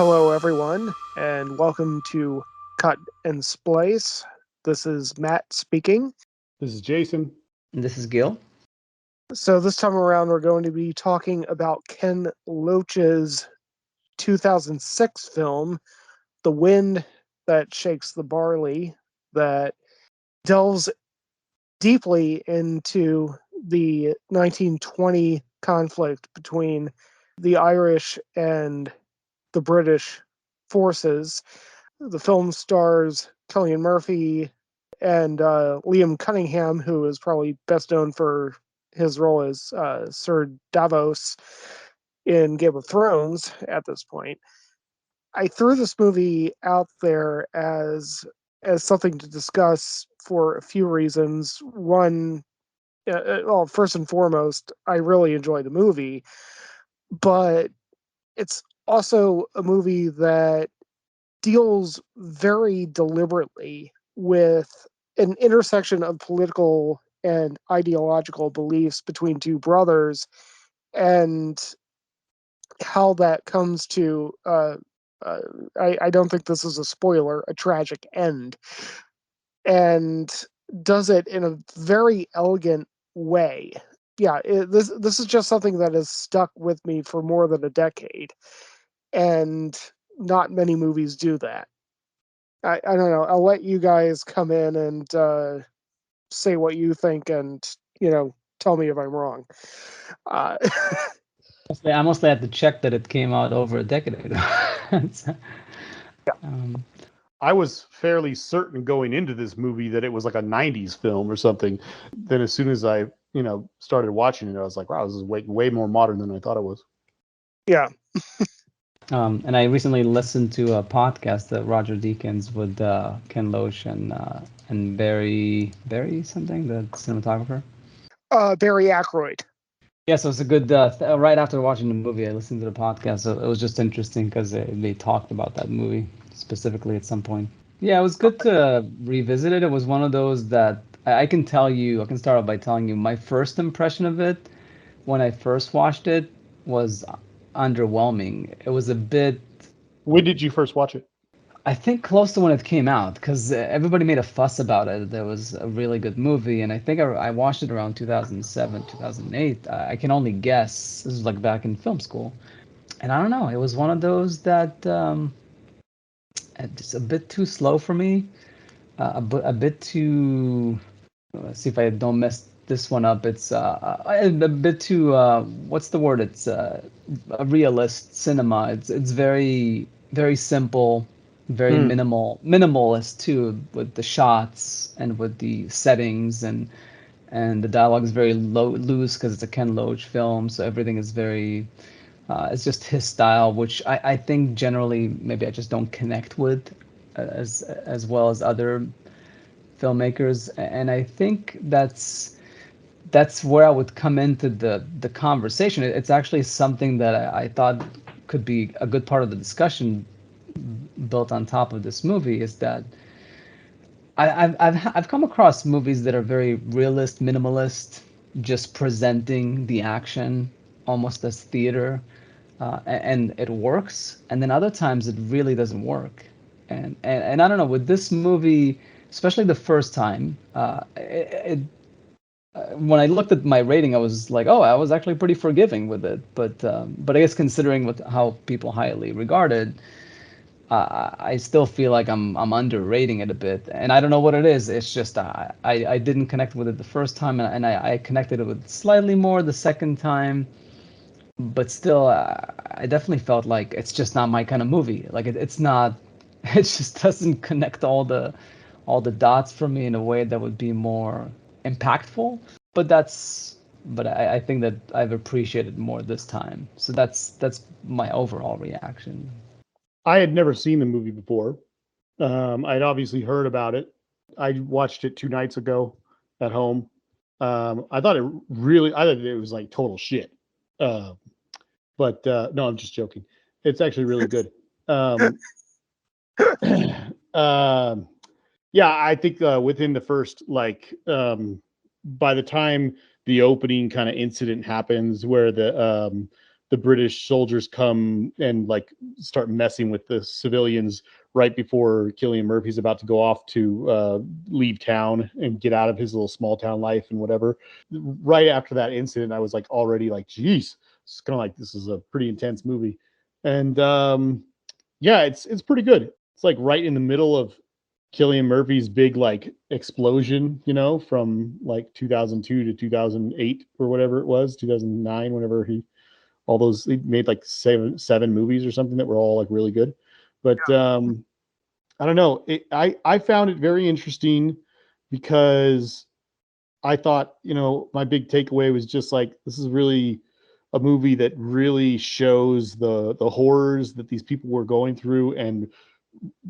Hello, everyone, and welcome to Cut and Splice. This is Matt speaking. This is Jason. This is Gil. So, this time around, we're going to be talking about Ken Loach's 2006 film, The Wind That Shakes the Barley, that delves deeply into the 1920 conflict between the Irish and the British forces. The film stars Cillian Murphy and Liam Cunningham, who is probably best known for his role as Sir Davos in Game of Thrones at this point. I threw this movie out there as something to discuss for a few reasons. One, well, first and foremost, I really enjoy the movie, but it's also a movie that deals very deliberately with an intersection of political and ideological beliefs between two brothers and how that comes to I don't think this is a spoiler, a tragic end, and does it in a very elegant way. Yeah, this is just something that has stuck with me for more than a decade, and not many movies do that. I don't know. I'll let you guys come in and say what you think, and tell me if I'm wrong. Uh, I mostly had to check that it came out over a decade ago. So, um, I was fairly certain going into this movie that it was like a 90s film or something. Then as soon as I, started watching it, I was like, wow, this is way more modern than I thought it was. yeah, and I recently listened to a podcast that Roger Deakins with Ken Loach and Barry something, the cinematographer. Barry Ackroyd. Yeah, so it's a good. Right after watching the movie, I listened to the podcast. So it was just interesting because they talked about that movie specifically at some point. Yeah, it was good to revisit it. It was one of those that I can tell you. I can start off by telling you my first impression of it when I first watched it was underwhelming. It was a bit. When did you first watch it? I think close to when it came out because everybody made a fuss about it. There was a really good movie, and I think I watched it around 2007, 2008. I can only guess. This was like back in film school, and I don't know. It was one of those that just a bit too slow for me. A bit too. Let's see if I don't mess this one up. It's a bit too. What's the word? It's a realist cinema. It's very simple, very minimalist too, with the shots and with the settings and the dialogue is very loose because it's a Ken Loach film, so everything is very. It's just his style, which I think generally maybe I just don't connect with as well as other filmmakers, and I think that's where I would come into the conversation. It's actually something that I thought could be a good part of the discussion built on top of this movie is that I've come across movies that are very realist, minimalist, just presenting the action almost as theater, and it works. And then other times it really doesn't work. And I don't know, with this movie, especially the first time, when I looked at my rating, I was like, oh, I was actually pretty forgiving with it. But I guess considering how people highly regard it, I still feel like I'm underrating it a bit, and I don't know what it is. It's just I didn't connect with it the first time, and I connected it with slightly more the second time, but still, I definitely felt like it's just not my kind of movie. Like it's not, it just doesn't connect all the dots for me in a way that would be more impactful. But I think that I've appreciated more this time. So that's my overall reaction. I had never seen the movie before. I'd obviously heard about it. I watched it 2 nights ago at home. I thought it was like total shit. But no, I'm just joking. It's actually really good. Um, yeah, I think within the first by the time the opening kind of incident happens where the British soldiers come and like start messing with the civilians right before Cillian Murphy's about to go off to leave town and get out of his little small town life and whatever. Right after that incident, I was like already like, geez, it's kind of like this is a pretty intense movie. And yeah, it's pretty good. It's like right in the middle of Cillian Murphy's big like explosion, you know, from like 2002 to 2008 or whatever it was, 2009, whenever he made like seven movies or something that were all like really good. But I don't know. I found it very interesting because I thought, you know, my big takeaway was just like this is really a movie that really shows the horrors that these people were going through and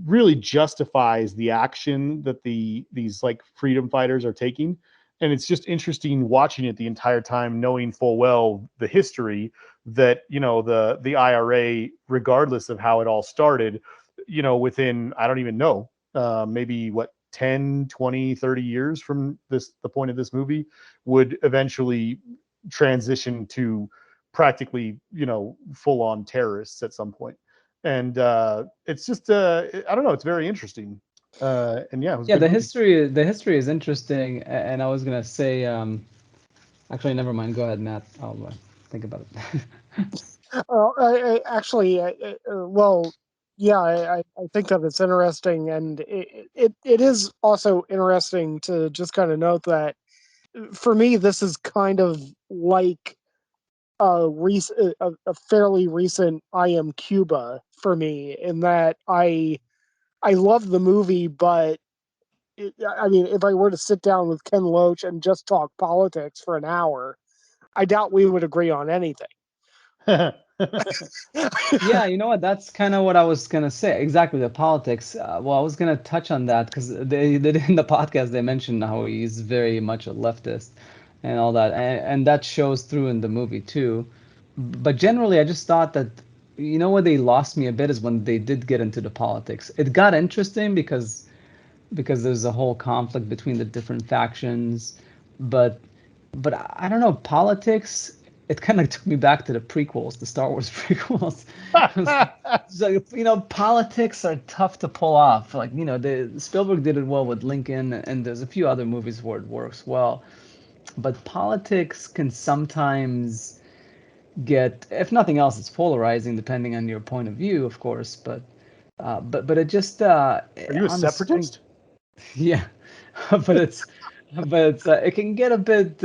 really justifies the action that these like freedom fighters are taking. And it's just interesting watching it the entire time, knowing full well the history that, you know, the IRA, regardless of how it all started, you know, within, I don't even know, maybe what, 10, 20, 30 years from the point of this movie would eventually transition to practically, you know, full on terrorists at some point. And it's just I don't know, it's very interesting. And yeah, it was a Yeah, good movie. the history is interesting, and I was gonna say, actually, never mind. Go ahead, Matt. I'll think about it. Well, yeah, I think that it's interesting, and it is also interesting to just kind of note that for me, this is kind of like a fairly recent I Am Cuba for me, in that I love the movie, but I mean, if I were to sit down with Ken Loach and just talk politics for an hour, I doubt we would agree on anything. Yeah, you know what? That's kind of what I was gonna say. Exactly, the politics. Well, I was gonna touch on that because they in the podcast they mentioned how he's very much a leftist and all that, and that shows through in the movie too. But generally, I just thought that, you know, what they lost me a bit is when they did get into the politics. It got interesting because there's a whole conflict between the different factions, but I don't know, politics. It kind of took me back to the prequels, the Star Wars prequels. So, you know, politics are tough to pull off. Like, you know, the Spielberg did it well with Lincoln, and there's a few other movies where it works well. But politics can sometimes get, if nothing else, it's polarizing depending on your point of view, of course. But it just Are you a on the strength. separatist? Yeah, but it's it can get a bit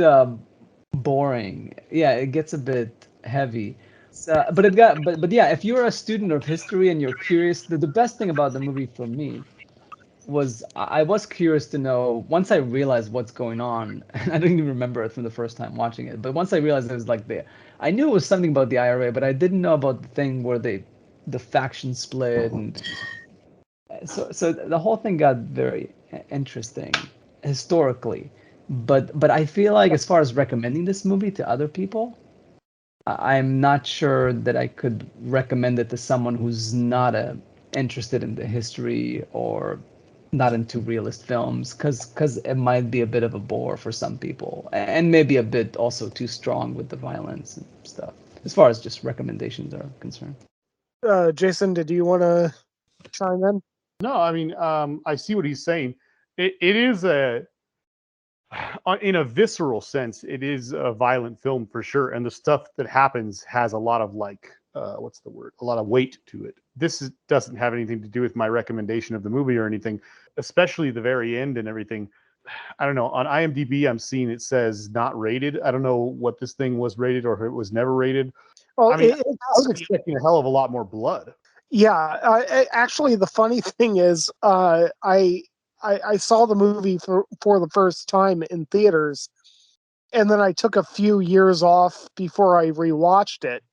boring. Yeah, it gets a bit heavy. So, but yeah, if you're a student of history and you're curious, the best thing about the movie for me was I was curious to know, once I realized what's going on, and I didn't even remember it from the first time watching it, but once I realized it was like I knew it was something about the IRA, but I didn't know about the thing where the faction split, and so the whole thing got very interesting historically. But I feel like, as far as recommending this movie to other people, I'm not sure that I could recommend it to someone who's not interested in the history or not into realist films, because it might be a bit of a bore for some people, and maybe a bit also too strong with the violence and stuff, as far as just recommendations are concerned. Jason, did you want to chime in? No, I mean, I see what he's saying. It is in a visceral sense, it is a violent film for sure, and the stuff that happens has a lot of like, what's the word? A lot of weight to it. Doesn't have anything to do with my recommendation of the movie or anything, especially the very end and everything. I don't know. On IMDb, I'm seeing it says not rated. I don't know what this thing was rated or if it was never rated. Well, I mean, it I has was to be. expecting a hell of a lot more blood. Yeah, actually, the funny thing is, I saw the movie for the first time in theaters, and then I took a few years off before I rewatched it.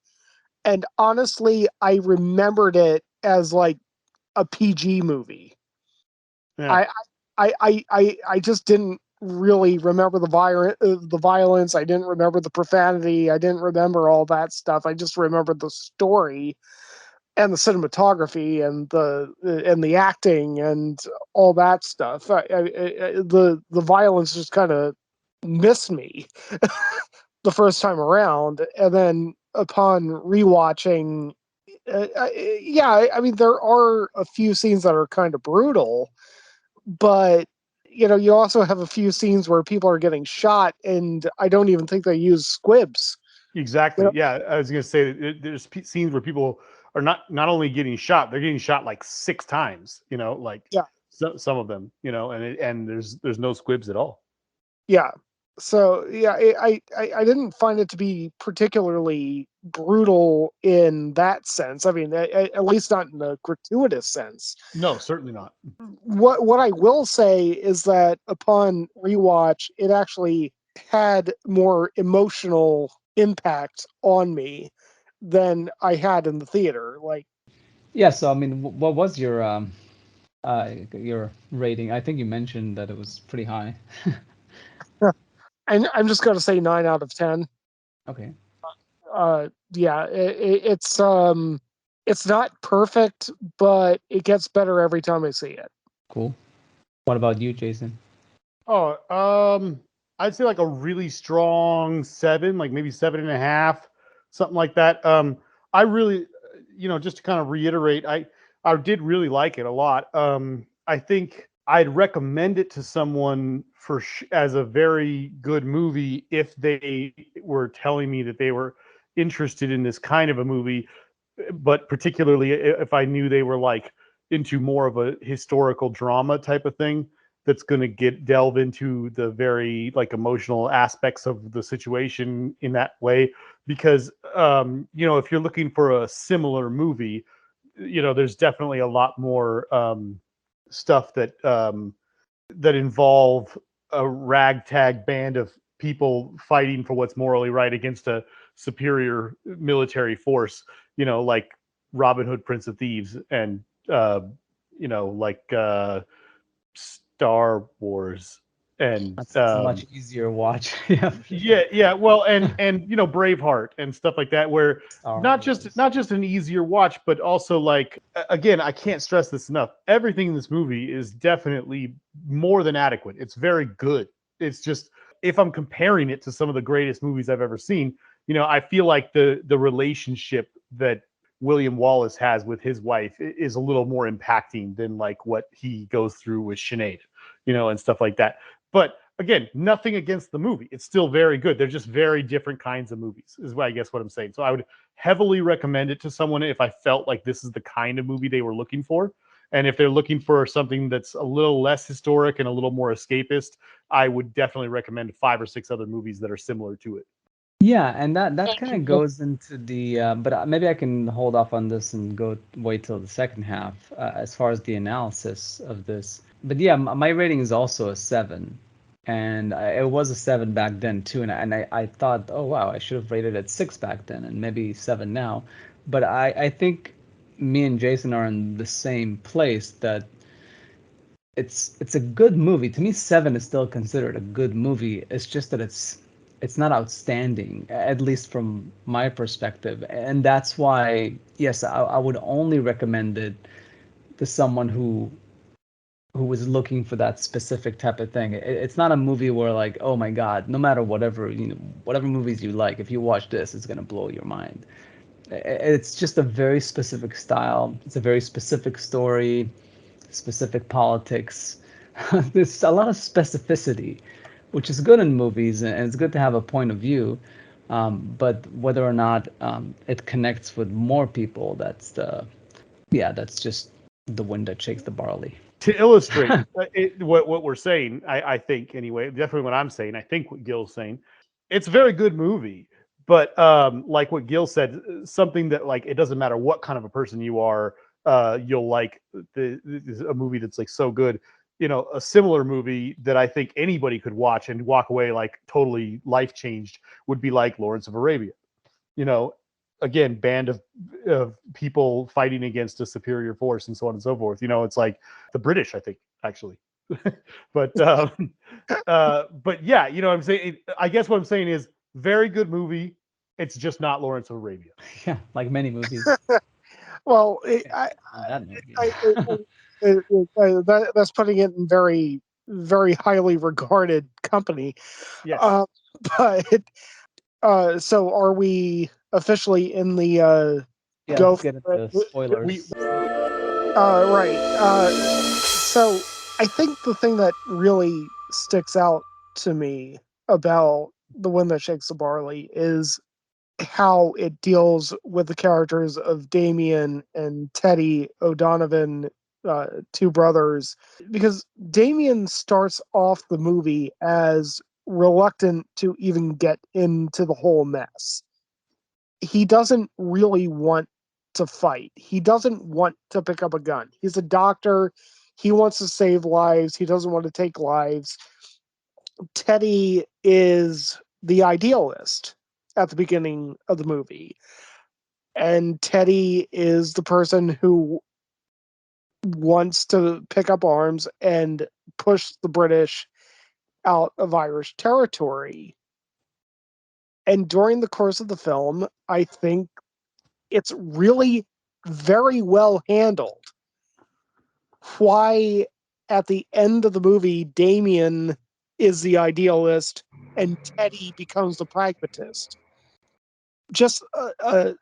And honestly, I remembered it as like a PG movie. Yeah. I just didn't really remember the violence. I didn't remember the profanity. I didn't remember all that stuff. I just remembered the story and the cinematography and the acting and all that stuff. The violence just kind of missed me the first time around, and then upon rewatching, I mean, there are a few scenes that are kind of brutal, but you also have a few scenes where people are getting shot, and I don't even think they use squibs. Exactly. Yeah, I was gonna say there's scenes where people are not only getting shot, they're getting shot like 6 times. Like Yeah. some of them. And there's no squibs at all. Yeah. So yeah, I didn't find it to be particularly brutal in that sense. I mean, at least not in a gratuitous sense. No, certainly not. What I will say is that upon rewatch, it actually had more emotional impact on me than I had in the theater. Like, Yeah. So I mean, what was your rating? I think you mentioned that it was pretty high. I'm just going to say 9 out of 10. Okay. Yeah, it's not perfect, but it gets better every time I see it. Cool. What about you, Jason? Oh, I'd say like a really strong 7, like maybe 7.5, something like that. I really, just to kind of reiterate, I did really like it a lot. I think I'd recommend it to someone as a very good movie if they were telling me that they were interested in this kind of a movie, but particularly if I knew they were like into more of a historical drama type of thing that's going to delve into the very like emotional aspects of the situation in that way. Because if you're looking for a similar movie, there's definitely a lot more stuff that involve a ragtag band of people fighting for what's morally right against a superior military force, like Robin Hood, Prince of Thieves, and like Star Wars, and That's a much easier watch. Yeah, for sure. yeah. Well, and Braveheart and stuff like that, where Star not just Wars. not just an easier watch, but also like again, I can't stress this enough. Everything in this movie is definitely more than adequate. It's very good. It's just if I'm comparing it to some of the greatest movies I've ever seen, I feel like the relationship that William Wallace has with his wife is a little more impacting than like what he goes through with Sinead, and stuff like that. But again, nothing against the movie. It's still very good. They're just very different kinds of movies, is what I guess what I'm saying. So I would heavily recommend it to someone if I felt like this is the kind of movie they were looking for. And if they're looking for something that's a little less historic and a little more escapist, I would definitely recommend 5 or 6 other movies that are similar to it. Yeah, and that kind of goes into the, but maybe I can hold off on this and wait till the second half as far as the analysis of this. But yeah, my rating is also a 7, and it was a 7 back then too. And I thought, oh wow, I should have rated it 6 back then, and maybe 7 now. But I think me and Jason are in the same place that it's a good movie. To me, 7 is still considered a good movie. It's just that it's not outstanding, at least from my perspective. And that's why, yes, I would only recommend it to someone who was looking for that specific type of thing. It's not a movie where like, oh my God, no matter whatever movies you like, if you watch this, it's gonna blow your mind. It's just a very specific style. It's a very specific story, specific politics. There's a lot of specificity, which is good in movies, and it's good to have a point of view. But whether or not it connects with more people, that's just the wind that shakes the barley. To illustrate what we're saying, I think anyway, definitely what I'm saying, I think what Gil's saying, it's a very good movie. But like what Gil said, something that like it doesn't matter what kind of a person you are, you'll like a movie that's like so good. A similar movie that I think anybody could watch and walk away like totally life changed would be like Lawrence of Arabia. You know, again, band of people fighting against a superior force and so on and so forth. It's like the British, I think, actually. but yeah, what I'm saying. I guess what I'm saying is very good movie. It's just not Lawrence of Arabia. Yeah, like many movies. Well, That movie. that's putting it in very, very highly regarded company. Yes. But So are we officially in the Yeah, go let's get for into it? spoilers. Right. So I think the thing that really sticks out to me about The Wind That Shakes the Barley is how it deals with the characters of Damien and Teddy O'Donovan, two brothers. Because Damien starts off the movie as reluctant to even get into the whole mess. He doesn't really want to fight. He doesn't want to pick up a gun. He's a doctor. He wants to save lives. He doesn't want to take lives. Teddy is the idealist at the beginning of the movie. And Teddy is the person who wants to pick up arms and push the British out of Irish territory. And during the course of the film, I think it's really very well handled. Why, at the end of the movie, Damien is the idealist and Teddy becomes the pragmatist. Just a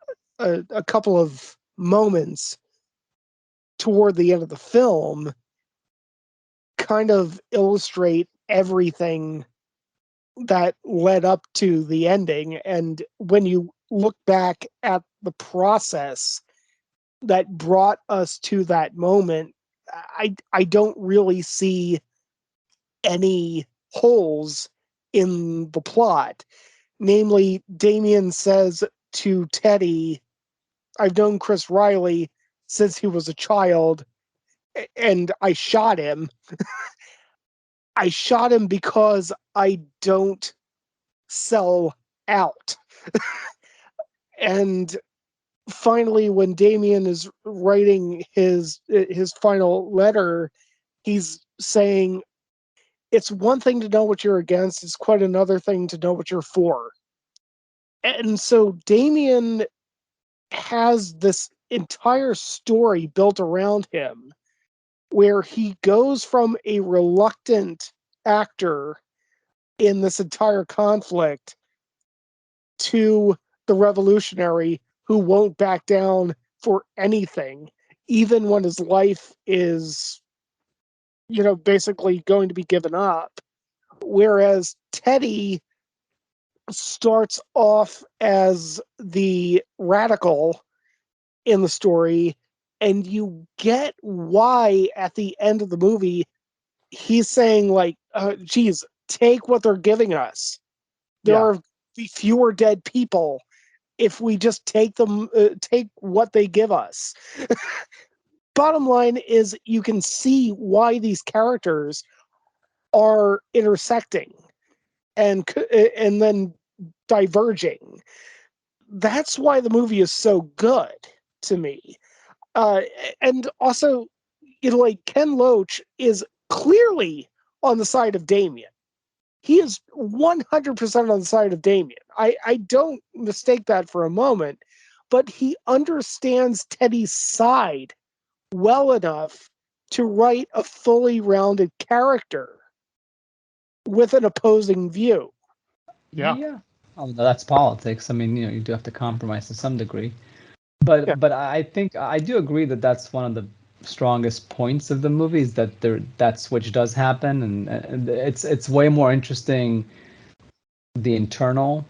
couple of moments toward the end of the film kind of illustrate everything that led up to the ending. And when you look back at the process that brought us to that moment, I don't really see any holes in the plot. Namely, Damien says to Teddy, I've known Chris Riley since he was a child, and I shot him. I shot him because I don't sell out. And finally, when Damien is writing his final letter, he's saying, it's one thing to know what you're against, it's quite another thing to know what you're for. And so Damien has this entire story built around him where he goes from a reluctant actor in this entire conflict to the revolutionary who won't back down for anything, even when his life is, basically going to be given up. Whereas Teddy starts off as the radical in the story, and you get why at the end of the movie he's saying, like, geez, take what they're giving us. There are fewer dead people if we just take what they give us. Bottom line is, you can see why these characters are intersecting and then diverging. That's why the movie is so good to me. Uh, and also, like, Ken Loach is clearly on the side of Damien. He is 100% on the side of Damien. I don't mistake that for a moment, but he understands Teddy's side well enough to write a fully rounded character with an opposing view. Yeah. Oh, no, that's politics. I mean, you do have to compromise to some degree. Yeah. But I think I do agree that that's one of the strongest points of the movie is that that switch does happen, and it's way more interesting the internal.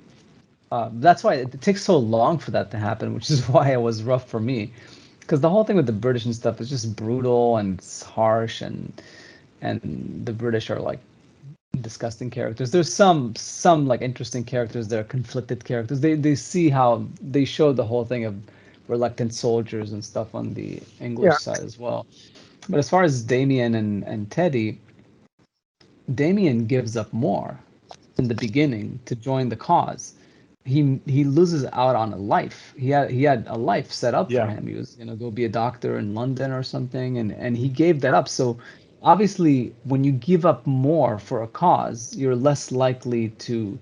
That's why it takes so long for that to happen, which is why it was rough for me, because the whole thing with the British and stuff is just brutal and it's harsh, and the British are like disgusting characters. There's some like interesting characters that are conflicted characters. They see how they show the whole thing of reluctant soldiers and stuff on the English Yeah. side as well. But as far as Damien and Teddy, Damien gives up more in the beginning to join the cause. He loses out on a life. He had a life set up for Yeah. him. He was gonna go be a doctor in London or something, and he gave that up. So obviously, when you give up more for a cause, you're less likely to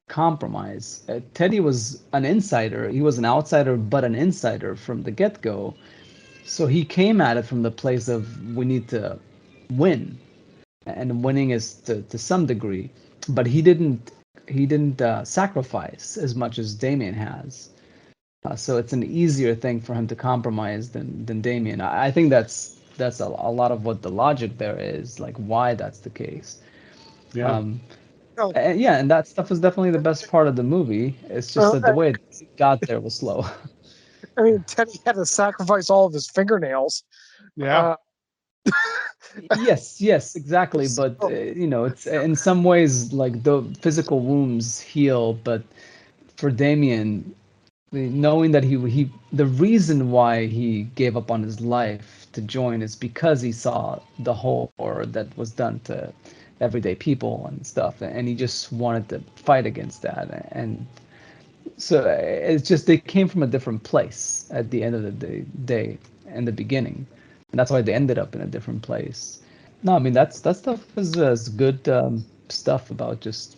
compromise. Teddy was an insider. He was an outsider, but an insider from the get-go. So he came at it from the place of we need to win, and winning is to some degree, but he didn't sacrifice as much as Damien has. So it's an easier thing for him to compromise than Damien. I think that's a lot of what the logic there is, like why that's the case. Yeah. Oh, And that stuff is definitely the best part of the movie. It's just that the way it got there was slow. I mean, Teddy had to sacrifice all of his fingernails. Yeah. Yes, exactly. So, But it's in some ways like the physical wounds heal, but for Damien, knowing that the reason why he gave up on his life to join is because he saw the horror that was done to everyday people and stuff, and he just wanted to fight against that. And so it's just they came from a different place at the end of the day in the beginning, and that's why they ended up in a different place. No, I mean that stuff is good stuff about just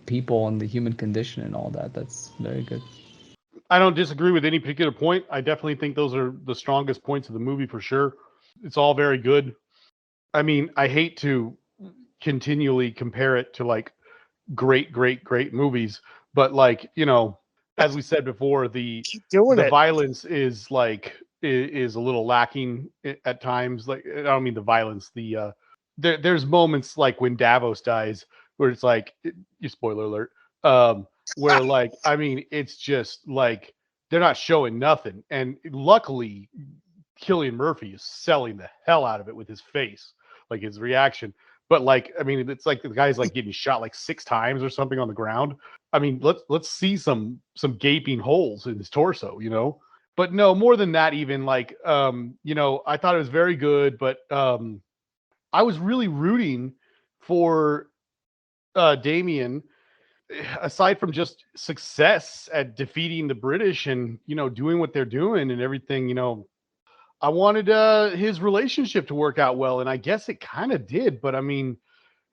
people and the human condition and all that. That's very good. I don't disagree with any particular point. I definitely think those are the strongest points of the movie for sure. It's all very good. I mean, I hate to continually compare it to like great movies, but like, as we said before, keep doing the it. violence is like is a little lacking at times. Like, I don't mean the violence, there's moments like when Davos dies where it's like, you spoiler alert, where like, I mean, it's just like they're not showing nothing, and luckily Cillian Murphy is selling the hell out of it with his face, like his reaction. But like, I mean, it's like the guy's like getting shot like 6 times or something on the ground. I mean, let's see some gaping holes in his torso, But no, more than that, even like, I thought it was very good, but I was really rooting for Damien, aside from just success at defeating the British and doing what they're doing and everything. I wanted his relationship to work out well, and I guess it kind of did. But I mean,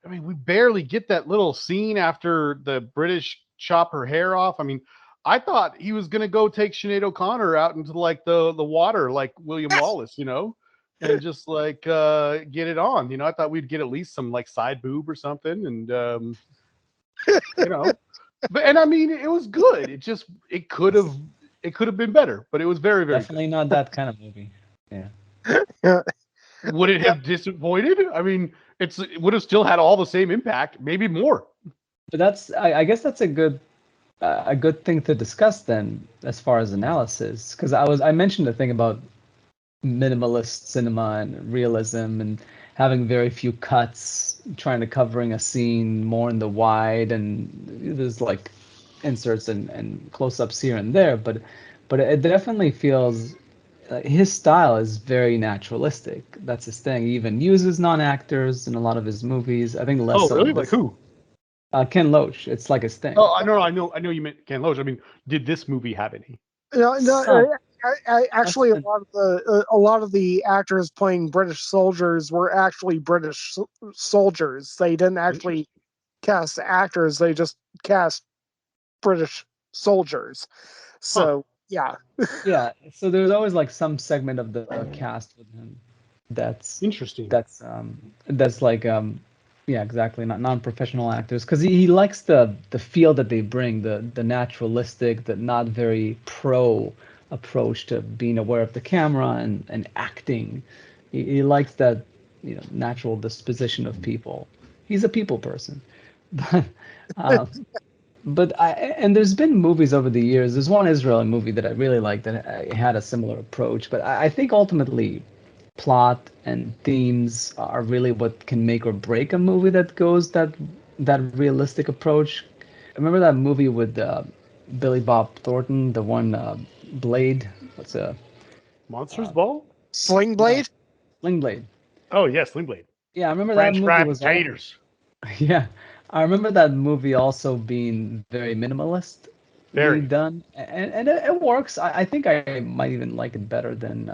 we barely get that little scene after the British chop her hair off. I mean, I thought he was gonna go take Sinead O'Connor out into like the water, like William Wallace, and just like get it on. I thought we'd get at least some like side boob or something, and you know, but and I mean, it was good. It could have been better, but it was very very good. Definitely not that kind of movie. Yeah. Yeah. Would it have disappointed? I mean, it would have still had all the same impact, maybe more. But I guess that's a good thing to discuss then as far as analysis, because I mentioned the thing about minimalist cinema and realism and having very few cuts, trying to covering a scene more in the wide, and there's like inserts and close-ups here and there, but it definitely feels his style is very naturalistic. That's his thing. He even uses non-actors in a lot of his movies. I think less Oh, so really? in Like this. who? Ken Loach. It's like his thing. Oh, I know you meant Ken Loach. I mean, did this movie have any? No, Some, actually, some a lot of the actors playing British soldiers were actually British soldiers. They didn't actually cast actors; they just cast British soldiers. Huh? So, yeah, Yeah, so there's always like some segment of the cast with him that's Interesting. that's like yeah, exactly, not non-professional actors, because he likes the feel that they bring, the naturalistic, the not very pro approach to being aware of the camera and acting. He likes that natural disposition of people. He's a people person. But and there's been movies over the years. There's one Israeli movie that I really liked that had a similar approach. But I think ultimately, plot and themes are really what can make or break a movie that goes that realistic approach. Remember that movie with Billy Bob Thornton, the one Blade? What's Monsters Ball? Sling no Blade. Sling Blade? Oh yes, Sling Blade. Yeah, I remember that French movie fried was all. potatoes. Yeah, I remember that movie also being very minimalistly Very. done, and it works. I think I might even like it better than.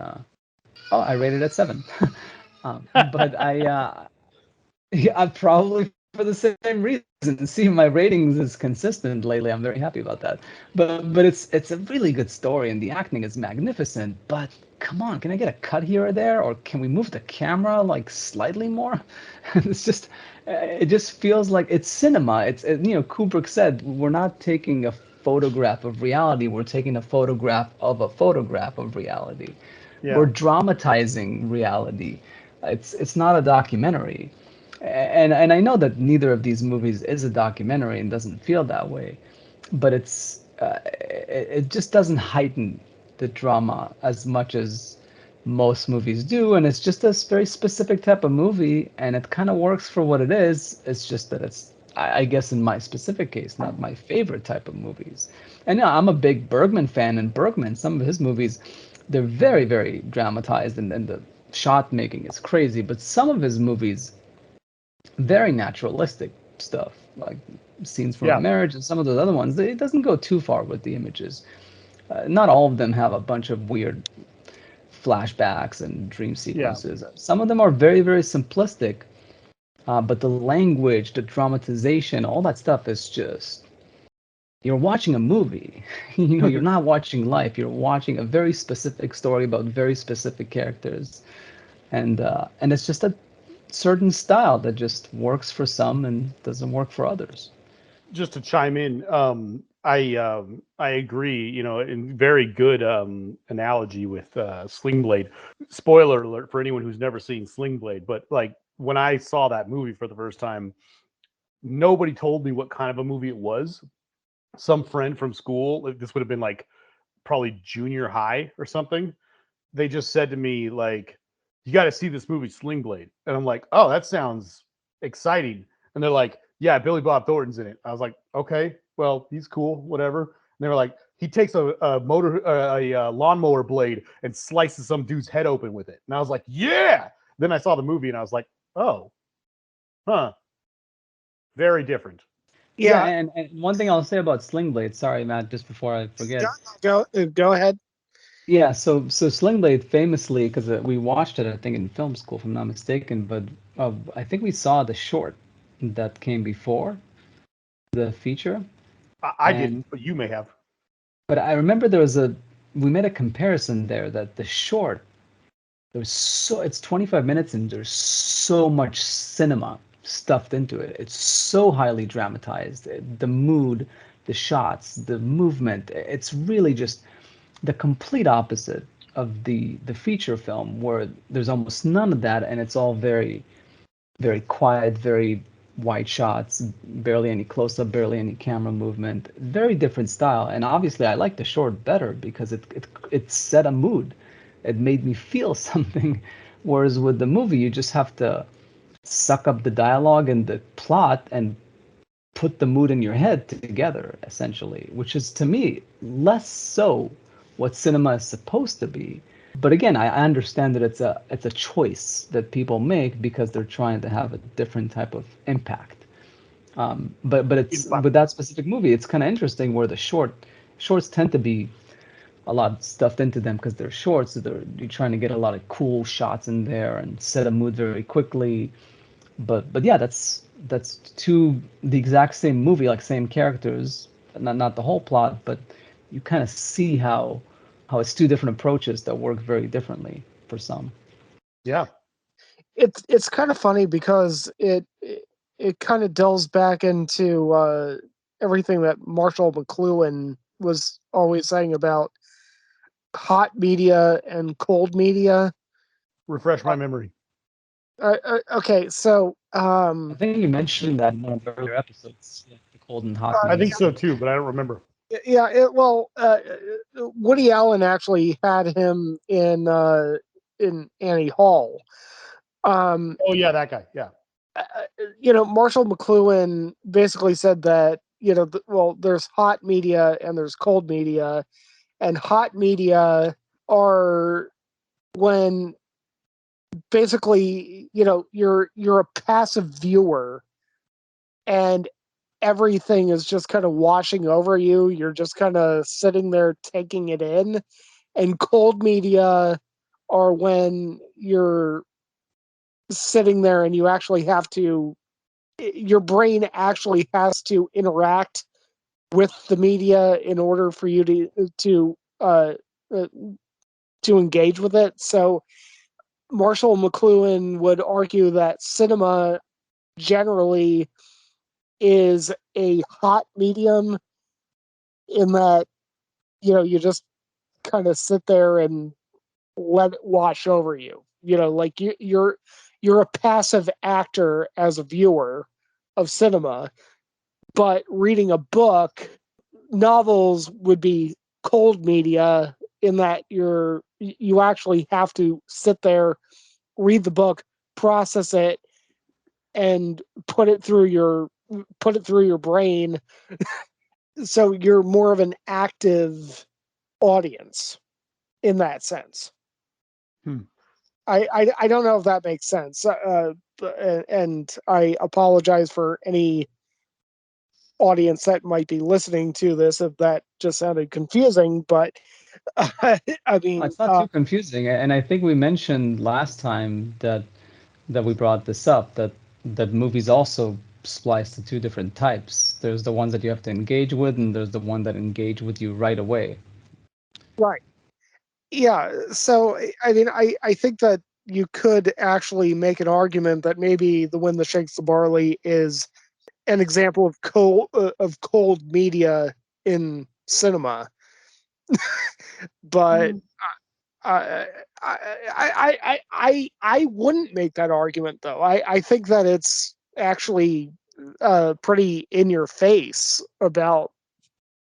Oh, I rated it 7. But yeah, probably for the same reason. and see my ratings is consistent lately. I'm very happy about that. But it's a really good story and the acting is magnificent. But come on, can I get a cut here or there, or can we move the camera like slightly more? It's just it just feels like it's cinema. Kubrick said we're not taking a photograph of reality. We're taking a photograph of reality. We're Yeah. dramatizing reality. It's not a documentary. And I know that neither of these movies is a documentary and doesn't feel that way, but it just doesn't heighten the drama as much as most movies do, and it's just a very specific type of movie, and it kind of works for what it is. It's just that it's, I guess, in my specific case, not my favorite type of movies. And yeah, I'm a big Bergman fan, and Bergman, some of his movies, they're very, very dramatized, and the shot making is crazy, but some of his movies very naturalistic stuff, like scenes from a Yeah. marriage and some of those other ones. It doesn't go too far with the images. Not all of them have a bunch of weird flashbacks and dream Yeah. sequences. Some of them are very, very simplistic, but the language, the dramatization, all that stuff is just. You're watching a movie. You're not watching life. You're watching a very specific story about very specific characters, and it's just a certain style that just works for some and doesn't work for others. Just to chime in, I agree. In very good analogy with Sling Blade. Spoiler alert for anyone who's never seen Sling Blade, but like when I saw that movie for the first time, nobody told me what kind of a movie it was. Some friend from school, this would have been like probably junior high or something. They just said to me like, "You got to see this movie, Sling Blade," and I'm like, "Oh, that sounds exciting." And they're like, "Yeah, Billy Bob Thornton's in it." I was like, "Okay, well, he's cool, whatever." And they were like, "He takes a lawnmower blade and slices some dude's head open with it," and I was like, "Yeah." Then I saw the movie and I was like, "Oh, huh, very different." Yeah, Yeah, and one thing I'll say about Sling Blade, sorry, Matt, just before I forget. go ahead. Yeah, so Sling Blade famously, because we watched it, I think, in film school, if I'm not mistaken, but I think we saw the short that came before the feature, I and didn't, but you may have. but I remember we made a comparison there that the short it's 25 minutes and there's so much cinema stuffed into it. It's so highly dramatized. The mood, the shots, the movement, it's really just the complete opposite of the feature film where there's almost none of that and it's all very very quiet, very wide shots, barely any close up, barely any camera movement. Very different style. And obviously, I like the short better because it set a mood. It made me feel something. Whereas with the movie, you just have to suck up the dialogue and the plot and put the mood in your head together, essentially, which is to me less so what cinema is supposed to be. But again, I understand that it's a choice that people make because they're trying to have a different type of impact. But it's with that specific movie, it's kind of interesting where the shorts tend to be a lot stuffed into them because they're shorts. So you're trying to get a lot of cool shots in there and set a mood very quickly. But yeah, that's the exact same movie, like same characters, not the whole plot, but you kind of see how it's two different approaches that work very differently for some. Yeah. It's kind of funny because it kind of delves back into everything that Marshall McLuhan was always saying about hot media and cold media. Refresh my memory. Okay, so I think you mentioned that in one of the earlier episodes, yeah, the cold and hot I media think so stuff. too, but I don't remember. yeah, Woody Allen actually had him in Annie Hall. Um, Oh yeah, that guy. Yeah. Marshall McLuhan basically said that there's hot media and there's cold media, and hot media are when basically you're a passive viewer and everything is just kind of washing over you. You're just kind of sitting there taking it in. And cold media are when you're sitting there and you actually have to your brain actually has to interact with the media in order for you uh, to engage with it. So Marshall McLuhan would argue that cinema generally is a hot medium in that, you just kind of sit there and let it wash over you. Like you're a passive actor as a viewer of cinema, but reading a book, novels would be cold media in that you actually have to sit there, read the book, process it, and put it through your brain. So you're more of an active audience in that sense. Hmm. I don't know if that makes sense, and I apologize for any audience that might be listening to this if that just sounded confusing. But I mean, It's not too confusing, and I think we mentioned last time that we brought this up that movies also splice to two different types. There's the ones that you have to engage with, and there's the one that engage with you right away. right. Yeah. So, I mean, I think that you could actually make an argument that maybe the Wind That Shakes the Barley is an example of cold media in cinema. But I, I wouldn't make that argument though. I think that it's actually pretty in your face about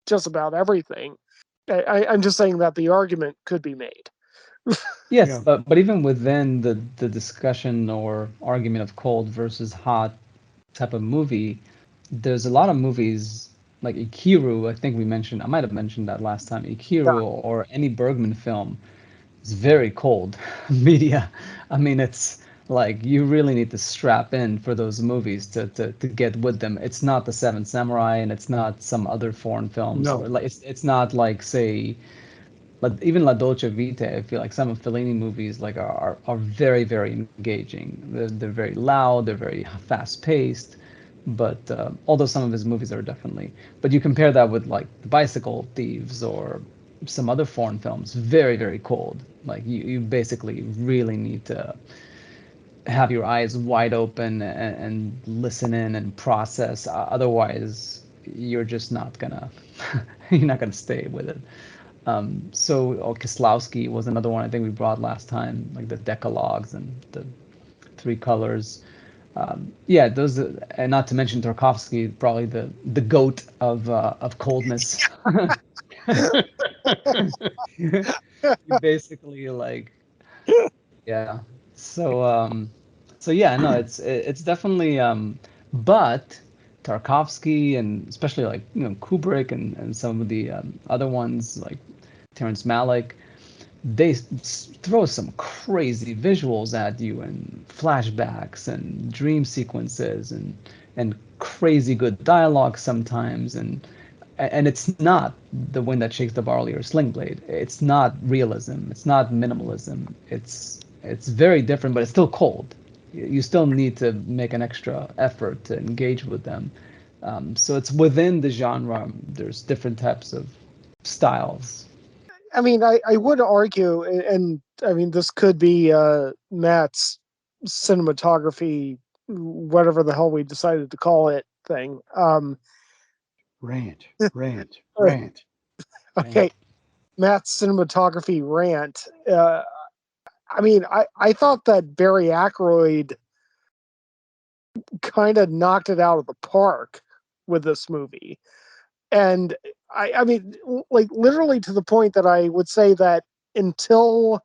just about everything. I'm just saying that the argument could be made. Yes, Yeah. but even within the discussion or argument of cold versus hot type of movie, there's a lot of movies like Ikiru. I think I might have mentioned that last time. Yeah. Ikiru or any Bergman film is very cold media. I mean, it's like you really need to strap in for those movies to get with them. It's not the Seven Samurai, and it's not some other foreign films, or No. like it's not like, say, but even La Dolce Vita. I feel like some of Fellini movies like are very very engaging. They're very loud. They're very fast paced. But although some of his movies are definitely, but you compare that with like The Bicycle Thieves or some other foreign films, very very cold. Like you basically really need to have your eyes wide open and listen in and process. Otherwise, you're just not gonna you're not gonna stay with it. So Kieslowski was another one I think we brought last time, like the Decalogues and the Three Colors. Yeah, those, and not to mention Tarkovsky, probably the goat of coldness. You basically like, yeah. So so yeah, no, it's definitely but Tarkovsky, and especially like Kubrick and some of the other ones like Terrence Malick, they throw some crazy visuals at you and flashbacks and dream sequences and crazy good dialogue sometimes, and it's not The Wind That Shakes the Barley or Sling Blade. It's not realism. It's not minimalism. It's very different, but it's still cold. You still need to make an extra effort to engage with them. So it's within the genre. There's different types of styles. I mean, I would argue, and I mean, this could be Matt's cinematography, whatever the hell we decided to call it, thing. Rant, rant, rant, Okay, rant. Matt's cinematography rant. I mean, I thought that Barry Ackroyd kind of knocked it out of the park with this movie. And I mean, like literally to the point that I would say that until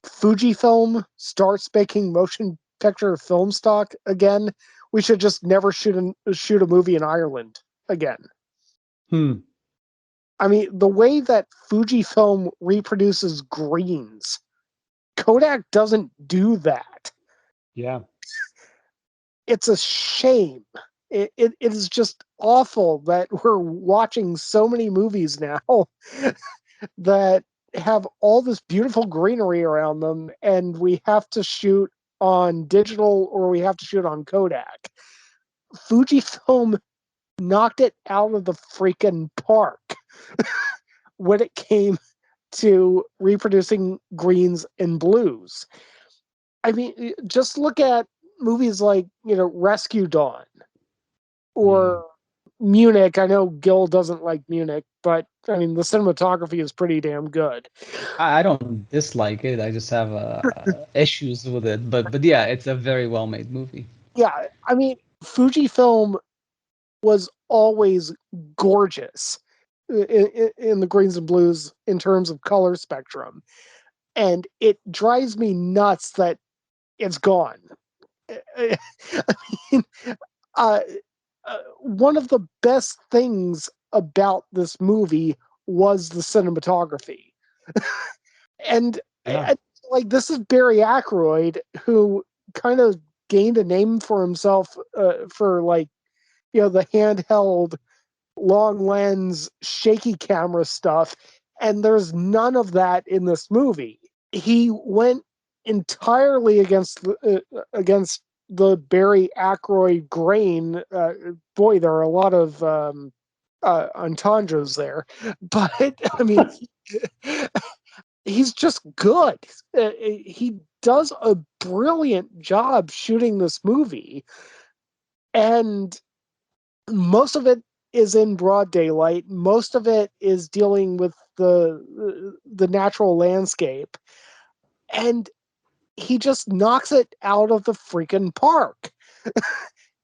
Fujifilm starts making motion picture film stock again, we should just never shoot a movie in Ireland again. Hmm. I mean, the way that Fujifilm reproduces greens, Kodak doesn't do that. Yeah. It's a shame. It is just awful that we're watching so many movies now that have all this beautiful greenery around them, and we have to shoot on digital or we have to shoot on Kodak. Fujifilm knocked it out of the freaking park when it came to reproducing greens and blues. I mean, just look at movies like, Rescue Dawn or Munich. I know Gil doesn't like Munich, but I mean, the cinematography is pretty damn good. I don't dislike it. I just have issues with it. But yeah, it's a very well made movie. Yeah, I mean, Fujifilm was always gorgeous in the greens and blues in terms of color spectrum. And it drives me nuts that it's gone. I mean, uh, one of the best things about this movie was the cinematography. And Yeah. like, this is Barry Ackroyd, who kind of gained a name for himself for, like, the handheld long lens shaky camera stuff, and there's none of that in this movie. He went entirely against the Barry Ackroyd grain. Boy, there are a lot of entendres there, but I mean, he's just good. He does a brilliant job shooting this movie, and most of it is in broad daylight. Most of it is dealing with the natural landscape, and he just knocks it out of the freaking park.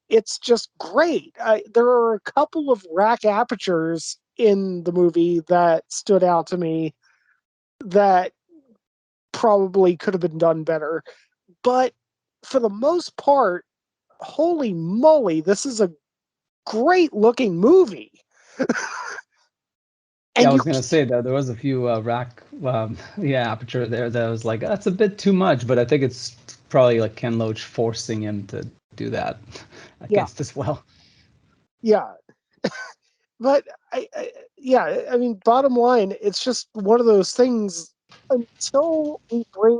It's just great. There are a couple of rack apertures in the movie that stood out to me that probably could have been done better, but for the most part, holy moly, this is a great looking movie. Yeah, I And you was gonna say that there was a few rack, aperture there that was like that's a bit too much, but I think it's probably like Ken Loach forcing him to do that Yeah, against his will. yeah. But I mean, bottom line, it's just one of those things. Until we bring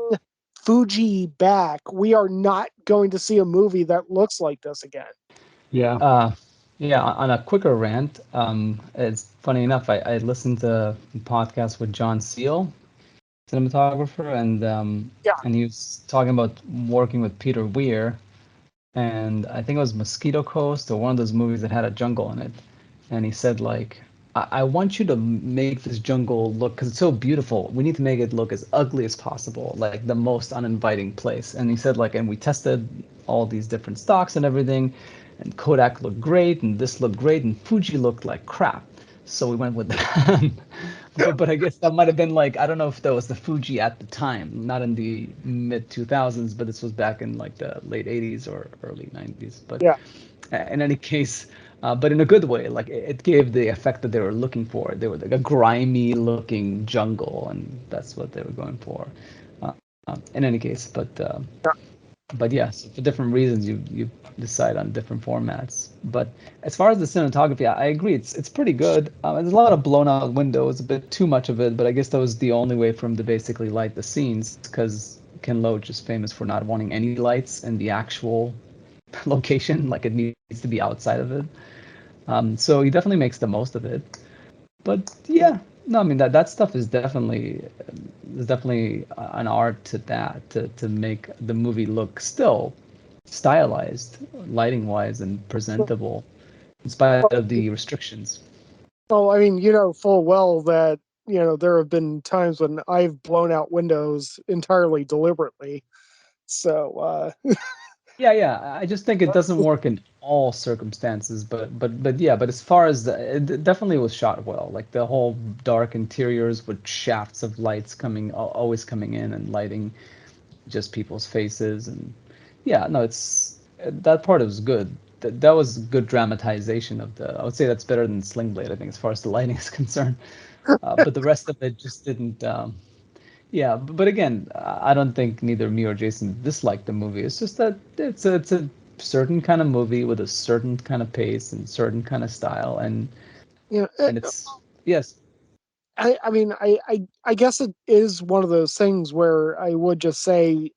Fuji back, we are not going to see a movie that looks like this again. Yeah. Yeah, on a quicker rant, it's funny enough, I listened to a podcast with John Seal, cinematographer, Yeah. and he was talking about working with Peter Weir, and I think it was Mosquito Coast or one of those movies that had a jungle in it. And he said like, I want you to make this jungle look because it's so beautiful. We need to make it look as ugly as possible, like the most uninviting place. And he said like, and we tested all these different stocks and everything, and Kodak looked great, and this looked great, and Fuji looked like crap. So we went with that. But I guess that might have been like I don't know if that was the Fuji at the time, not in the mid 2000s, but this was back in like the late 80s or early 90s. But Yeah. in any case, but in a good way, like it gave the effect that they were looking for. They were like a grimy looking jungle, and that's what they were going for. In any case, but yes, for different reasons, you decide on different formats. But as far as the cinematography, I agree. It's pretty good. There's a lot of blown out windows, a bit too much of it. But I guess that was the only way for him to basically light the scenes, because Ken Loach is famous for not wanting any lights in the actual location. Like it needs to be outside of it. So he definitely makes the most of it. But yeah, no, I mean that stuff is definitely there's definitely an art to that to make the movie look still stylized, lighting wise, and presentable in spite of the restrictions. Well, I mean, you know full well that, there have been times when I've blown out windows entirely deliberately. So, Yeah. I just think it doesn't work in all circumstances, but yeah, but as far as it definitely was shot well. Like the whole dark interiors with shafts of lights always coming in and lighting just people's faces, and yeah, no, it's that part was good. That was good dramatization of the. I would say that's better than Sling Blade, I think, as far as the lighting is concerned. But the rest of it just didn't. Yeah, but again, I don't think neither me or Jason disliked the movie. It's just that it's a certain kind of movie with a certain kind of pace and certain kind of style, you know, and it's yes. I mean, I guess it is one of those things where I would just say,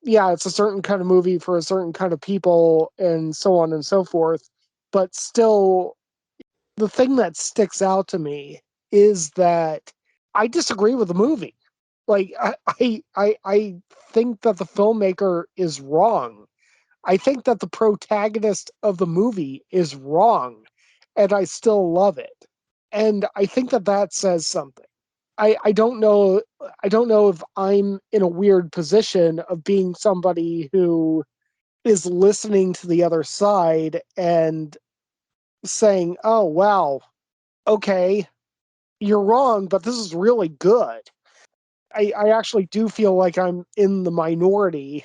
yeah, it's a certain kind of movie for a certain kind of people, and so on and so forth. but still, the thing that sticks out to me is that I disagree with the movie. Like, I think that the filmmaker is wrong. I think that the protagonist of the movie is wrong, and I still love it. And I think that that says something. I don't know. I don't know if I'm in a weird position of being somebody who is listening to the other side and saying, "Oh, wow, okay, you're wrong, but this is really good." I actually do feel like I'm in the minority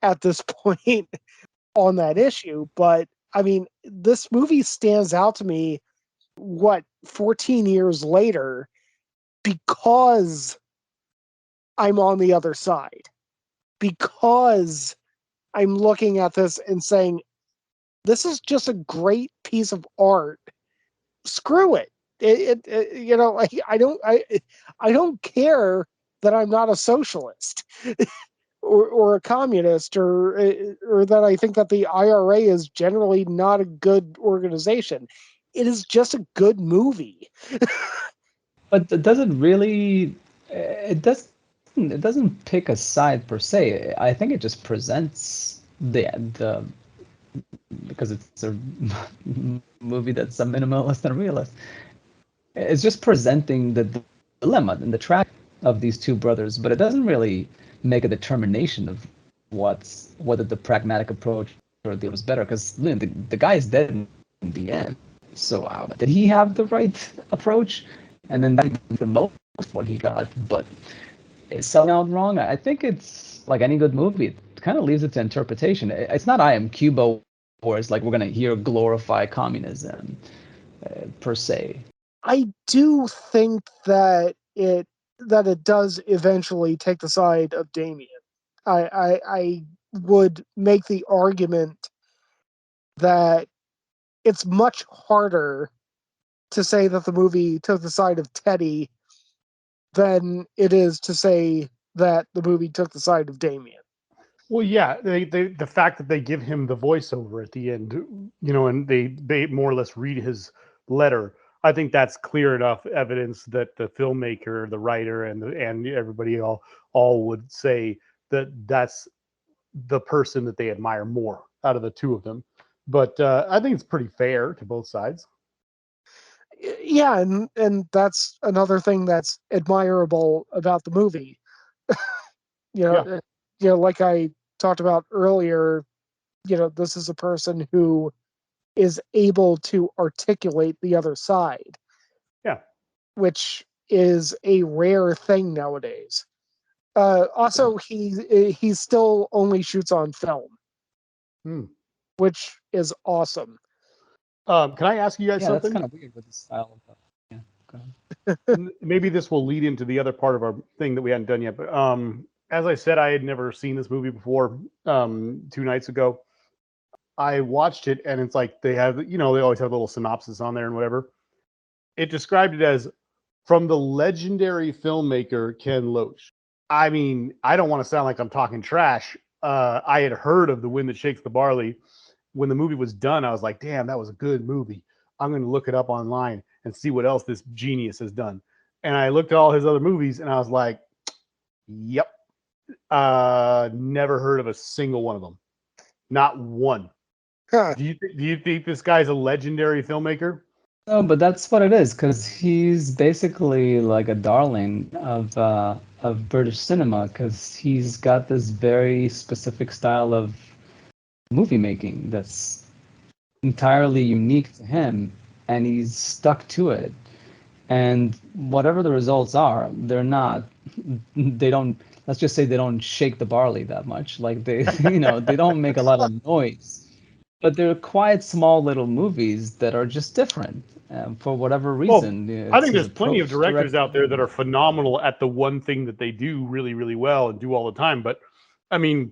at this point on that issue. But I mean, this movie stands out to me, 14 years later, because I'm on the other side. Because I'm looking at this and saying, this is just a great piece of art. Screw it. I don't care that I'm not a socialist or a communist or that I think that the IRA is generally not a good organization. It is just a good movie. But it doesn't really. It doesn't. It doesn't pick a side per se. I think it just presents the because it's a movie that's a minimalist and realist. It's just presenting the dilemma and the track of these two brothers, but it doesn't really make a determination of whether the pragmatic approach or the was better. Because the guy's dead in the end. So did he have the right approach? And then that's the most what he got, but it's selling out wrong. I think it's like any good movie. It kind of leaves it to interpretation. It's not I Am Cuba, where it's like we're gonna here glorify communism per se. I do think that it does eventually take the side of Damien. I would make the argument that it's much harder to say that the movie took the side of Teddy than it is to say that the movie took the side of Damien. Well, yeah, the fact that they give him the voiceover at the end, and they more or less read his letter. I think that's clear enough evidence that the filmmaker, the writer, and everybody all would say that that's the person that they admire more out of the two of them. But I think it's pretty fair to both sides. Yeah, and that's another thing that's admirable about the movie. you know, Yeah, uh, like I talked about earlier, this is a person who is able to articulate the other side, yeah. which is a rare thing nowadays. Also, he still only shoots on film, Hmm. which is awesome. Can I ask you guys Yeah, that's something? kind of weird with the style of yeah. Go ahead. Maybe this will lead into the other part of our thing that we hadn't done yet. But as I said, I had never seen this movie before. 2 nights ago, I watched it, and it's like they always have a little synopsis on there and whatever. It described it as from the legendary filmmaker Ken Loach. I mean, I don't want to sound like I'm talking trash. I had heard of The Wind That Shakes the Barley. When the movie was done, I was like, damn, that was a good movie. I'm going to look it up online and see what else this genius has done. And I looked at all his other movies, and I was like, yep. Never heard of a single one of them. Not one. Huh. Do you think this guy's a legendary filmmaker? No, but that's what it is, because he's basically like a darling of British cinema, because he's got this very specific style of movie making that's entirely unique to him, and he's stuck to it. And whatever the results are, they don't, let's just say they don't shake the barley that much. Like they don't make a lot of noise, but they're quite small little movies that are just different for whatever Well, reason. I It's think his there's plenty of approach, directors out there that directing. are phenomenal at the one thing that they do really, really well and do all the time. But I mean,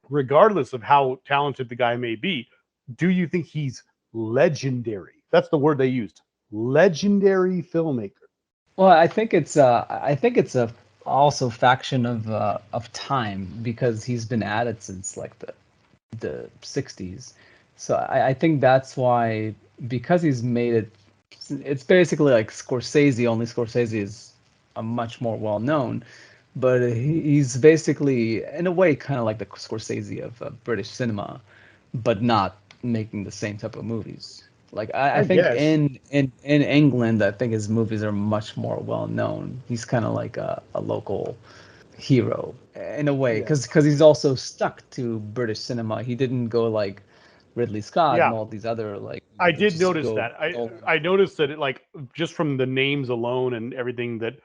regardless of how talented the guy may be, do you think he's legendary? That's the word they used. Legendary filmmaker. Well, I think it's a also faction of time because he's been at it since like the 60s. So I think that's why, because he's made it, it's basically like Scorsese, only Scorsese is a much more well known, but he's basically in a way kind of like the Scorsese of British cinema, but not making the same type of movies. Like I I think guess. in England, I think his movies are much more well known. He's kind of like a local hero in a way, Yeah. because he's also stuck to British cinema. He didn't go like Ridley Scott and Yeah. all these other like I that did just notice go that. I Nolan. I noticed that it, like, just from the names alone and everything, that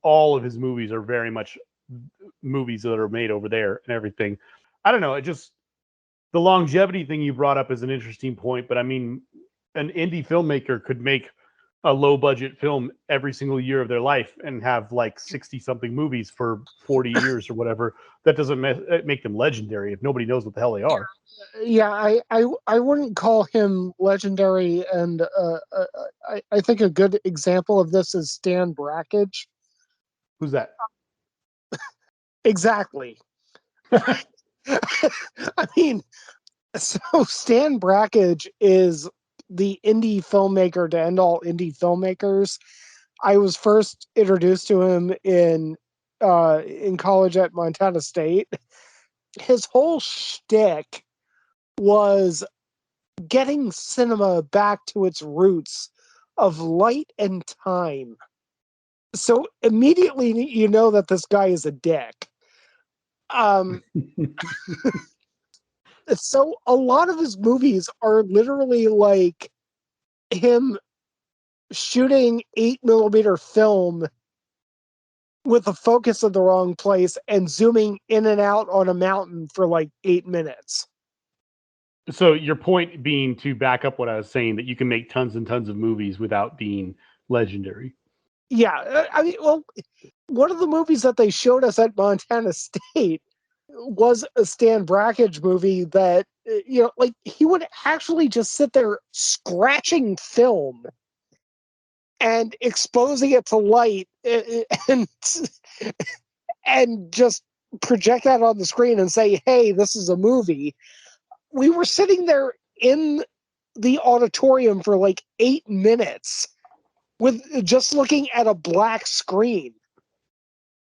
all of his movies are very much movies that are made over there and everything. I don't know. It just, the longevity thing you brought up is an interesting point, but I mean, an indie filmmaker could make a low budget film every single year of their life and have like 60 something movies for 40 years or whatever. That doesn't make them legendary if nobody knows what the hell they are. Yeah, I wouldn't call him legendary, and I think a good example of this is Stan Brakhage. Who's that? Exactly. I mean, so Stan Brakhage is the indie filmmaker to end all indie filmmakers. I was first introduced to him in college at Montana State. His whole shtick was getting cinema back to its roots of light and time. So immediately you know that this guy is a dick. Um, so a lot of his movies are literally like him shooting 8 millimeter film with the focus in the wrong place and zooming in and out on a mountain for like 8 minutes. So your point being, to back up what I was saying, that you can make tons and tons of movies without being legendary. Yeah, I mean, well, one of the movies that they showed us at Montana State was a Stan Brakhage movie that, like he would actually just sit there scratching film and exposing it to light and and just project that on the screen and say, "Hey, this is a movie." We were sitting there in the auditorium for like 8 minutes with just looking at a black screen.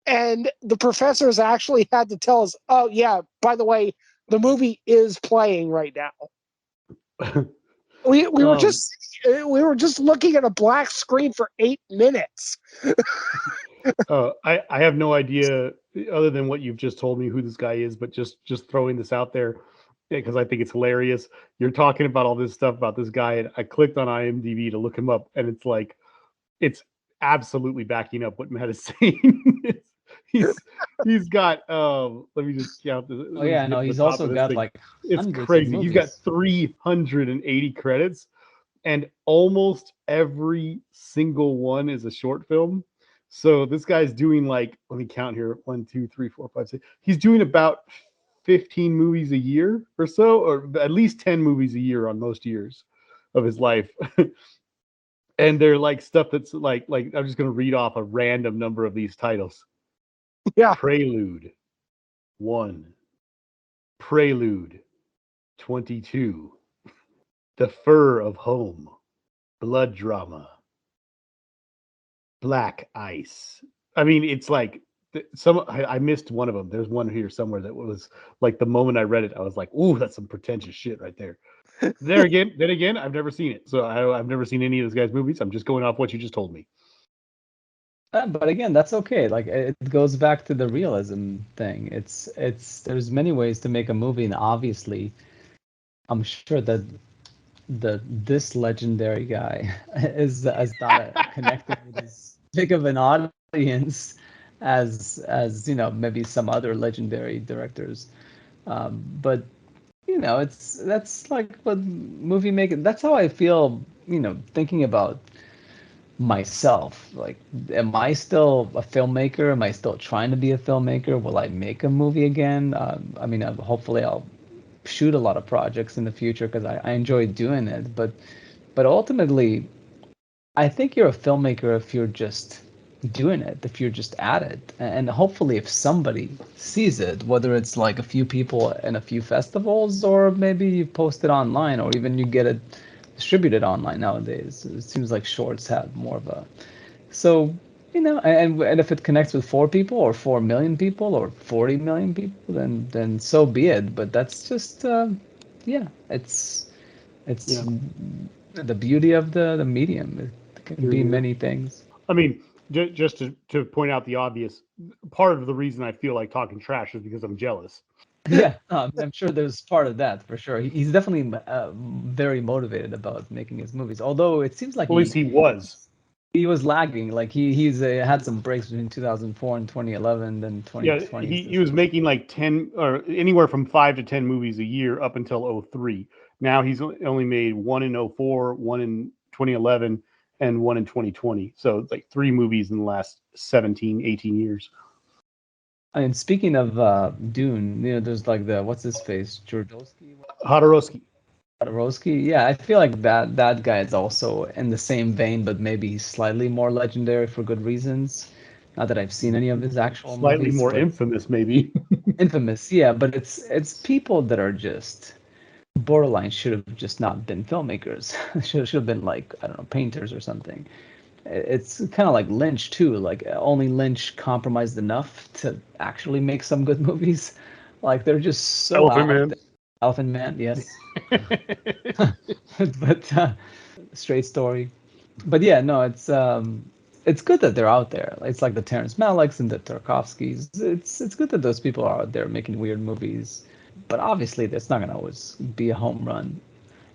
And the professors actually had to tell us, "Oh yeah, by the way, the movie is playing right now." We were um, just looking at a black screen for 8 minutes. I have no idea, other than what you've just told me, who this guy is, but just throwing this out there because I think it's hilarious. You're talking about all this stuff about this guy, and I clicked on IMDb to look him up, and it's like, it's absolutely backing up what Matt is saying. he's he's got, let me just count this. Oh Let me yeah, just get no, to the he's top also of this got thing. like It's hundreds of crazy. He's got movies. 380 credits, and almost every single one is a short film. So this guy's doing, like, let me count here: 1, 2, 3, 4, 5, 6. He's doing about 15 movies a year or so, or at least 10 movies a year on most years of his life. And they're like stuff that's like I'm just going to read off a random number of these titles. Yeah, Prelude 1, Prelude 22, The Fur of Home, Blood Drama, Black Ice. I mean, it's like, I missed one of them. There's one here somewhere that was like, the moment I read it, I was like, "Ooh, that's some pretentious shit right there." Then again, I've never seen it, so I've never seen any of this guy's movies. I'm just going off what you just told me. But again, that's okay. Like it goes back to the realism thing. It's there's many ways to make a movie, and obviously, I'm sure that this legendary guy is not connecting with as big of an audience as maybe some other legendary directors. But that's like what movie making. That's how I feel. Thinking about myself. Like, am I still a filmmaker? Am I still trying to be a filmmaker? Will I make a movie again? I mean, hopefully I'll shoot a lot of projects in the future because I enjoy doing it. But ultimately, I think you're a filmmaker if you're just doing it, if you're just at it. And hopefully if somebody sees it, whether it's like a few people in a few festivals, or maybe you post it online, or even you get it distributed online nowadays. It seems like shorts have more of a, so, and if it connects with 4 people or 4 million people or 40 million people, then so be it. But that's just yeah, it's Yeah. the beauty of the medium. It can be many things. I mean, just to point out the obvious, part of the reason I feel like talking trash is because I'm jealous. Yeah, I'm sure there's part of that for sure. He's definitely very motivated about making his movies. Although it seems like At least he was. he was lagging. Like he's had some breaks between 2004 and 2011, then Yeah, 2020 is he this. was making like 10 or anywhere from 5 to 10 movies a year up until 03. Now he's only made one in 04, one in 2011, and one in 2020. So like 3 movies in the last 17, 18 years. I mean, speaking of Dune, there's like the what's his face, Jodorowsky, Hodorowski. Jodorowsky. Yeah, I feel like that guy is also in the same vein, but maybe slightly more legendary for good reasons. Not that I've seen any of his actual Slightly movies, more but infamous, maybe. infamous. Yeah, but it's people that are just borderline should have just not been filmmakers. should have been like, I don't know, painters or something. It's kind of like Lynch too. Like only Lynch compromised enough to actually make some good movies. Like they're just so Elephant out Man. there. Elephant Man, yes, but straight story. But yeah, no, it's good that they're out there. It's like the Terrence Malicks and the Tarkovskys. It's good that those people are out there making weird movies. But obviously, that's not gonna always be a home run.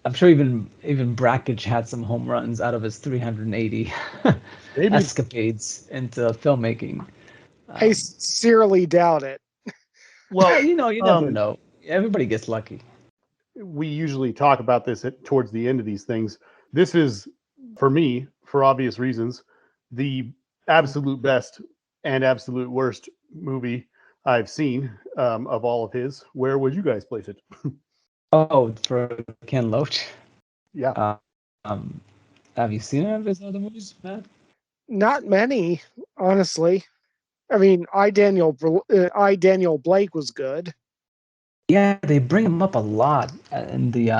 I'm sure even Brakhage had some home runs out of his 380 Maybe. escapades into filmmaking. I Um, sincerely doubt it. Well, you never know. Everybody gets lucky. we usually talk about this towards the end of these things. This is, for me, for obvious reasons, the absolute best and absolute worst movie I've seen of all of his. Where would you guys place it? Oh, for Ken Loach. Yeah. Uh, um, have you seen any of his other movies, Matt? Not many, honestly. I mean, I Daniel Blake was good. Yeah, they bring him up a lot in the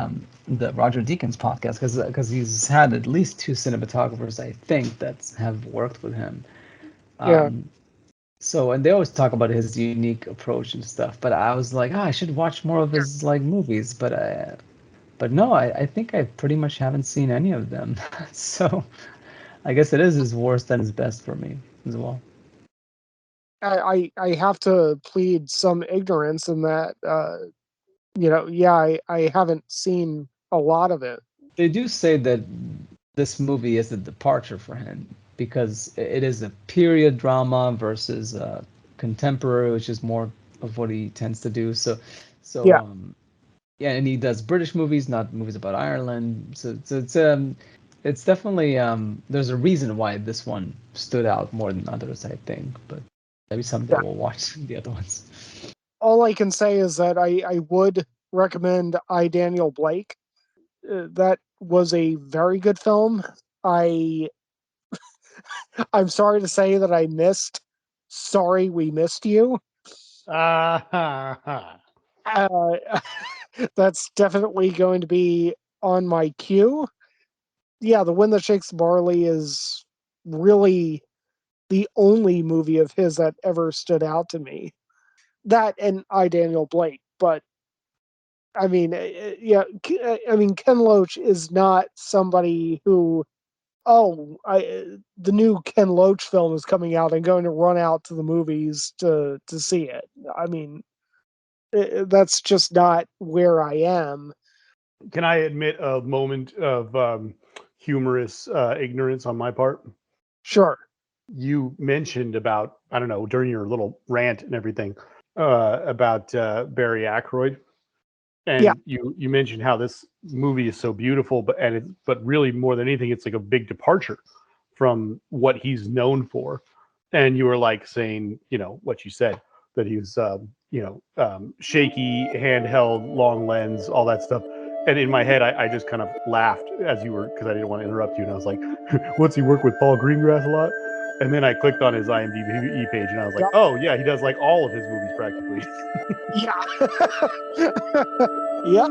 Roger Deakins podcast because he's had at least 2 cinematographers, I think, that have worked with him. Yeah, Um, So, and they always talk about his unique approach and stuff, but I was like, oh, I should watch more of his like movies, but no, I think I pretty much haven't seen any of them. So, I guess it is his worst and his best for me as well. I have to plead some ignorance in that. Yeah, I haven't seen a lot of it. They do say that this movie is a departure for him because it is a period drama versus contemporary, which is more of what he tends to do. So Yeah, yeah, and he does British movies, not movies about Ireland. So it's definitely there's a reason why this one stood out more than others, I think. But maybe someday yeah. we'll watch the other ones. All I can say is that I would recommend I Daniel Blake. That was a very good film. I I'm sorry to say that I missed. Sorry, we missed you. Ah, Uh, that's definitely going to be on my queue. Yeah, The Wind That Shakes the Barley is really the only movie of his that ever stood out to me. That and I Daniel Blake, but I mean, yeah, I mean Ken Loach is not somebody who, the new Ken Loach film is coming out. I'm going to run out to the movies to see it. I mean, that's just not where I am. can I admit a moment of humorous ignorance on my part? Sure. You mentioned about, I don't know, during your little rant and everything about Barry Ackroyd, Yeah, and you mentioned how this movie is so beautiful, but really more than anything, it's like a big departure from what he's known for. And you were like saying, what you said, that he was, shaky, handheld, long lens, all that stuff. And in my head, I just kind of laughed as you were, because I didn't want to interrupt you. And I was like, what's he work with Paul Greengrass a lot? And then I clicked on his IMDb page, and I was like, Yep. "Oh yeah, he does like all of his movies practically." Yeah. Yep.